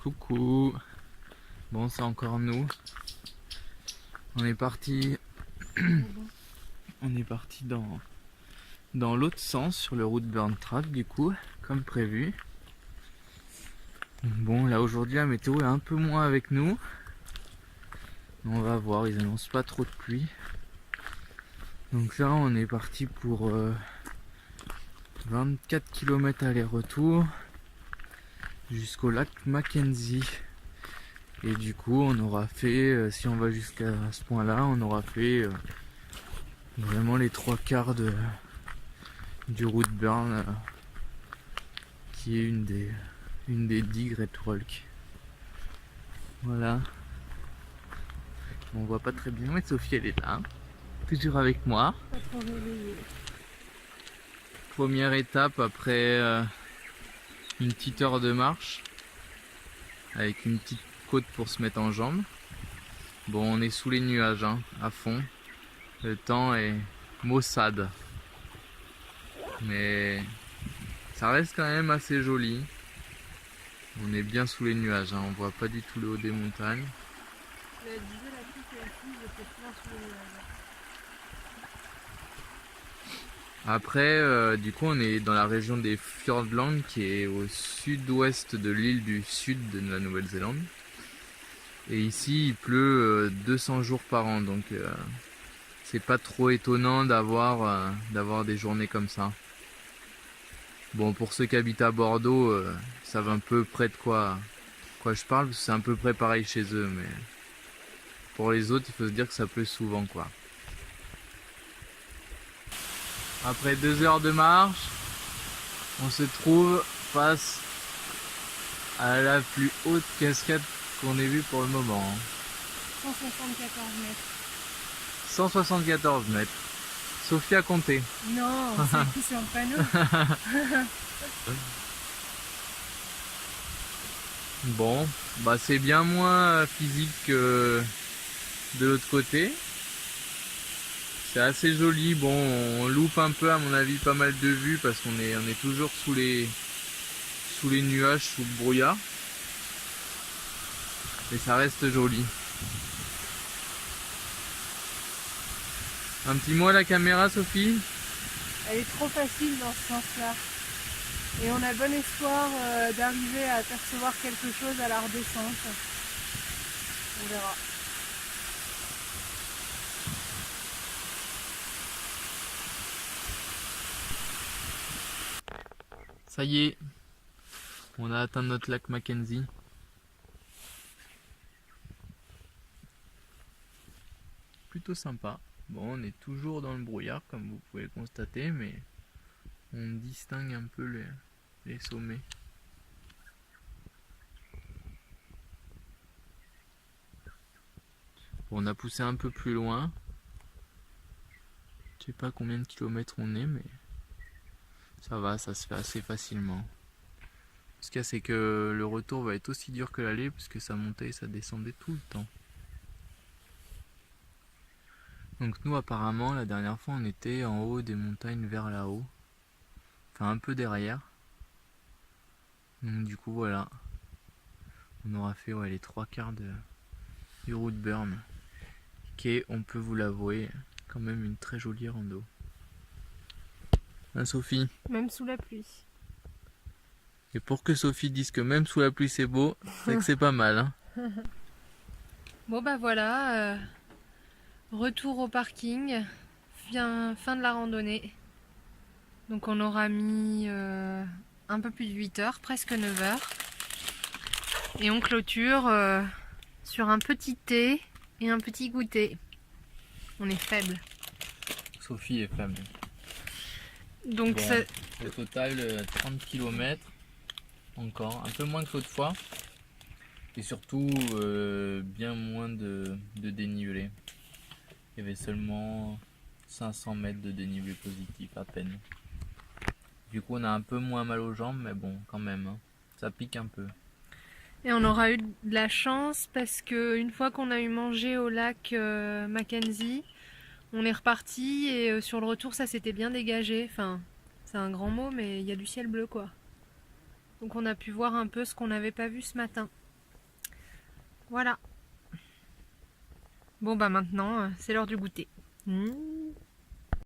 Coucou. Bon, c'est encore nous. On est parti. On est parti dans l'autre sens sur le route Burn Track du coup, comme prévu. Bon, là aujourd'hui la météo est un peu moins avec nous. On va voir, ils annoncent pas trop de pluie. Donc là on est parti pour 24 km aller-retour jusqu'au lac Mackenzie. Et du coup on aura fait, si on va jusqu'à ce point là, on aura fait vraiment les 3/4 du route Burn, qui est une des 10 Great Walk. Voilà. On voit pas très bien, mais Sophie elle est là, toujours avec moi. Pas trop réveillée. Première étape après une petite heure de marche, avec une petite côte pour se mettre en jambes. Bon, on est sous les nuages, hein, à fond. Le temps est maussade. Mais ça reste quand même assez joli. On est bien sous les nuages, hein, on voit pas du tout le haut des montagnes. La pluie qui a plu, j'étais plein sous les nuages. Après, du coup, on est dans la région des Fiordland, qui est au sud-ouest de l'île du sud de la Nouvelle-Zélande. Et ici, il pleut 200 jours par an, donc c'est pas trop étonnant d'avoir des journées comme ça. Bon, pour ceux qui habitent à Bordeaux, ça va un peu près de quoi je parle, parce que c'est un peu près pareil chez eux, mais pour les autres, il faut se dire que ça pleut souvent, quoi. Après 2 heures de marche, on se trouve face à la plus haute cascade qu'on ait vue pour le moment. 174 mètres. 174 mètres. Sophie a compté. Non, c'est écrit sur le panneau. Bon, bah c'est bien moins physique que de l'autre côté. C'est assez joli. Bon, on loupe un peu à mon avis pas mal de vues parce qu'on est toujours sous les nuages, sous le brouillard. Mais ça reste joli. Un petit mot à la caméra, Sophie? Elle est trop facile dans ce sens-là. Et on a bon espoir d'arriver à apercevoir quelque chose à la redescente. On verra. Ça y est, on a atteint notre lac Mackenzie. Plutôt sympa. Bon, on est toujours dans le brouillard comme vous pouvez le constater, mais on distingue un peu les sommets. Bon, on a poussé un peu plus loin. Je sais pas combien de kilomètres on est, mais ça va, ça se fait assez facilement. Ce qu'il y a, c'est que le retour va être aussi dur que l'aller, puisque ça montait et ça descendait tout le temps. Donc nous, apparemment, la dernière fois, on était en haut des montagnes vers là-haut. Enfin, un peu derrière. Donc du coup, voilà. On aura fait les 3/4 du route Burn, qui est, on peut vous l'avouer, quand même une très jolie rando. Hein, Sophie? Même sous la pluie. Et pour que Sophie dise que même sous la pluie c'est beau, c'est que c'est pas mal, hein. Bon bah voilà, retour au parking, fin de la randonnée. Donc on aura mis un peu plus de 8 heures, presque 9 heures. Et on clôture sur un petit thé et un petit goûter. On est faible. Sophie est faible. Donc Bon, ça... au total 30 km, encore, un peu moins que l'autre fois. Et surtout bien moins de dénivelé. Il y avait seulement 500 mètres de dénivelé positif à peine. Du coup on a un peu moins mal aux jambes, mais bon quand même, hein, ça pique un peu. Et on aura eu de la chance parce que une fois qu'on a eu mangé au lac Mackenzie, on est reparti et sur le retour ça s'était bien dégagé. Enfin, c'est un grand mot mais il y a du ciel bleu quoi. Donc on a pu voir un peu ce qu'on n'avait pas vu ce matin. Voilà. Bon bah maintenant, c'est l'heure du goûter.